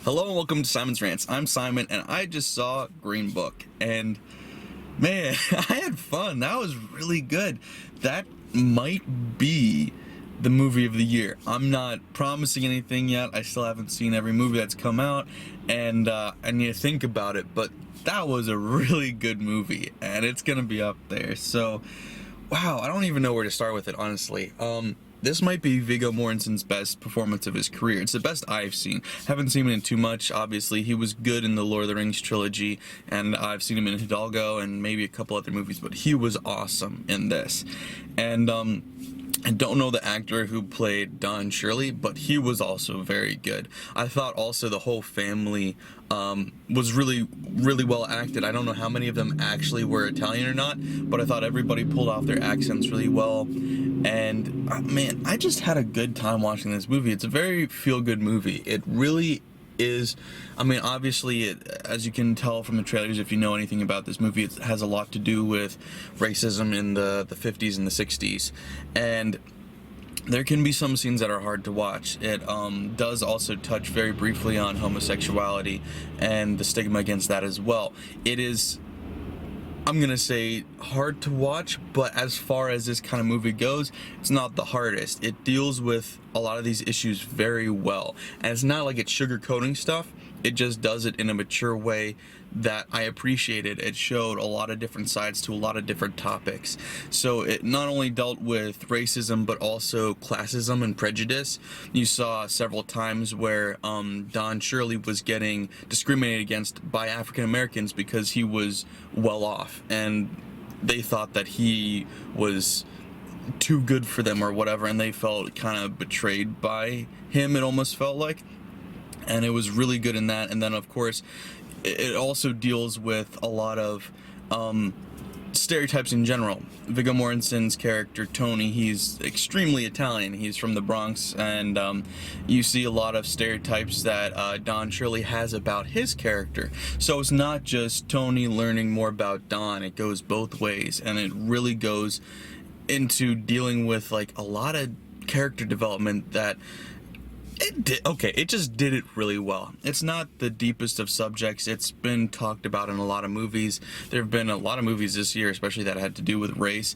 Hello and welcome to Simon's Rants. I'm Simon and I just saw Green Book and man, I had fun. That was really good. That might be the movie of the year. I'm not promising anything yet. I still haven't seen every movie that's come out and I need to think about it, but that was a really good movie and it's gonna be up there. So wow, I don't even know where to start with it, honestly. This might be Viggo Mortensen's best performance of his career. It's the best I've seen. Haven't seen him in too much, obviously. He was good in the Lord of the Rings trilogy, and I've seen him in Hidalgo and maybe a couple other movies, but he was awesome in this. And I don't know the actor who played Don Shirley, but he was also very good. I thought also the whole family was really well acted. I don't know how many of them actually were Italian or not, but I thought everybody pulled off their accents really well. And man, I just had a good time watching this movie. It's a very feel-good movie. It really is. I mean, obviously, as you can tell from the trailers, if you know anything about this movie, it has a lot to do with racism in the 50s and the 60s, and there can be some scenes that are hard to watch. It does also touch very briefly on homosexuality and the stigma against that as well. It is, I'm gonna say, hard to watch, but as far as this kind of movie goes, it's not the hardest. It deals with a lot of these issues very well, and it's not like it's sugarcoating stuff. It just does it in a mature way that I appreciated. It showed a lot of different sides to a lot of different topics. So it not only dealt with racism, but also classism and prejudice. You saw several times where Don Shirley was getting discriminated against by African Americans because he was well off, and they thought that he was too good for them or whatever, and they felt kind of betrayed by him, it almost felt like. And it was really good in that. And then of course it also deals with a lot of stereotypes in general. Viggo Mortensen's character Tony, he's extremely Italian. He's from the Bronx, and you see a lot of stereotypes that Don Shirley has about his character. So it's not just Tony learning more about Don, it goes both ways, and it really goes into dealing with like a lot of character development that it just did it really well. It's not the deepest of subjects. It's been talked about in a lot of movies. There have been a lot of movies this year, especially that had to do with race,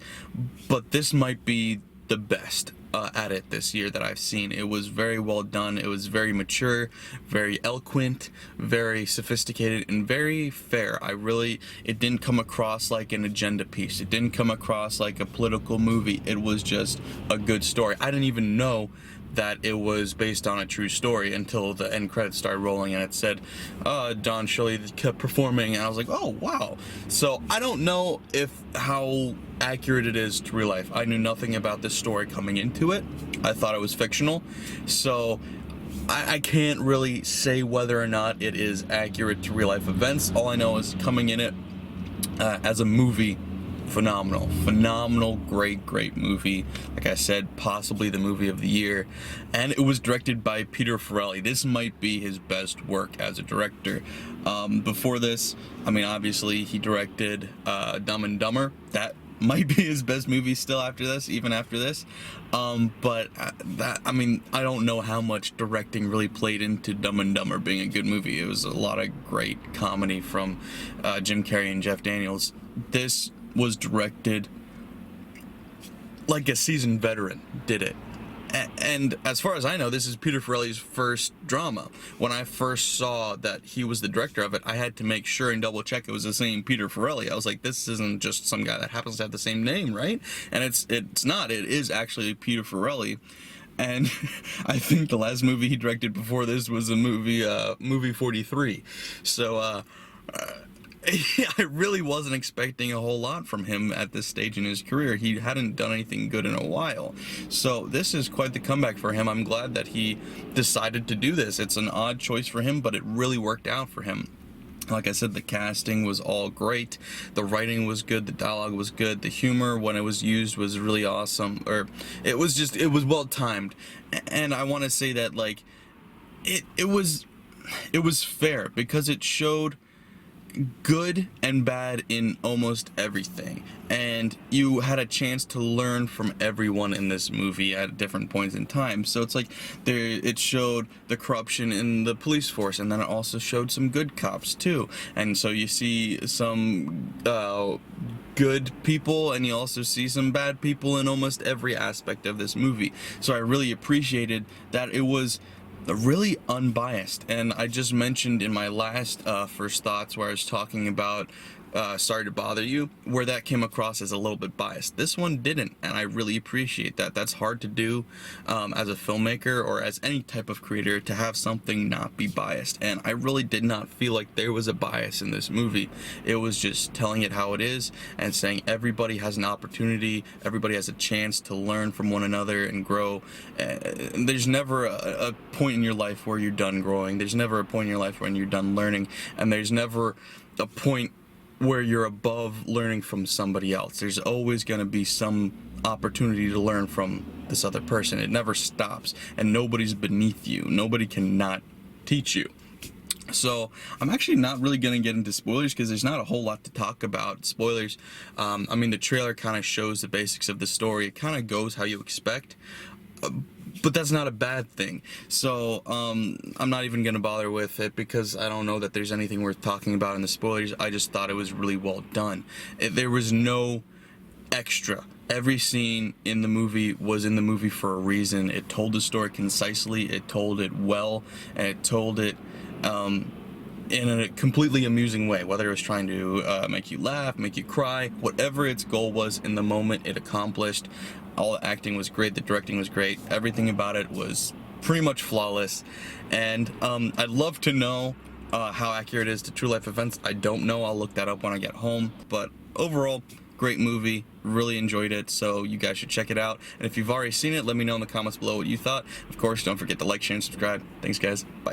but this might be the best at it this year that I've seen. It was very well done. It was very mature, very eloquent, very sophisticated, and very fair. It didn't come across like an agenda piece. It didn't come across like a political movie. It was just a good story. I didn't even know that it was based on a true story until the end credits started rolling and it said Don Shirley kept performing, and I was like, oh wow. So I don't know how accurate it is to real life. I knew nothing about this story coming into it. I thought it was fictional, so I can't really say whether or not it is accurate to real life events. All I know is coming in it as a movie, phenomenal, great movie. Like I said, possibly the movie of the year. And it was directed by Peter Farrelly. This might be his best work as a director. Before this, I mean, obviously he directed Dumb and Dumber. That might be his best movie still after this, even after this. But I mean, I don't know how much directing really played into Dumb and Dumber being a good movie. It was a lot of great comedy from Jim Carrey and Jeff Daniels. This was directed like a seasoned veteran did it. And as far as I know, this is Peter Farrelly's first drama. When I first saw that he was the director of it, I had to make sure and double check it was the same Peter Farrelly. I was like, this isn't just some guy that happens to have the same name, right? And it's not. It is actually Peter Farrelly. And I think the last movie he directed before this was a movie 43. So I really wasn't expecting a whole lot from him at this stage in his career. He hadn't done anything good in a while. So this is quite the comeback for him. I'm glad that he decided to do this. It's an odd choice for him, but it really worked out for him. Like I said, the casting was all great. The writing was good. The dialogue was good. The humor, when it was used, was really awesome. It was well timed. And I want to say that, like, it was fair because it showed good and bad in almost everything, and you had a chance to learn from everyone in this movie at different points in time. So it's like it showed the corruption in the police force, and then it also showed some good cops too, and so you see some good people, and you also see some bad people in almost every aspect of this movie. So I really appreciated that it was really unbiased. And I just mentioned in my last first thoughts, where I was talking about Sorry to Bother You, where that came across as a little bit biased. This one didn't, and I really appreciate that. That's hard to do as a filmmaker or as any type of creator, to have something not be biased, and I really did not feel like there was a bias in this movie. It was just telling it how it is and saying everybody has an opportunity, everybody has a chance to learn from one another and grow. There's never a point in your life where you're done growing. There's never a point in your life when you're done learning, and there's never a point where you're above learning from somebody else. There's always going to be some opportunity to learn from this other person. It never stops, and nobody's beneath you. Nobody can not teach you. So I'm actually not really going to get into spoilers, because there's not a whole lot to talk about. Spoilers, I mean, the trailer kind of shows the basics of the story. It kind of goes how you expect, but that's not a bad thing. So I'm not even going to bother with it, because I don't know that there's anything worth talking about in the spoilers. I just thought it was really well done. There was no extra. Every scene in the movie was in the movie for a reason. It told the story concisely, it told it well, and it told it in a completely amusing way. Whether it was trying to make you laugh, make you cry, whatever its goal was in the moment, it accomplished. All the acting was great, the directing was great, everything about it was pretty much flawless. And I'd love to know how accurate it is to true life events. I don't know, I'll look that up when I get home. But overall, great movie, really enjoyed it, so you guys should check it out. And if you've already seen it, let me know in the comments below what you thought. Of course, don't forget to like, share, and subscribe. Thanks guys, bye.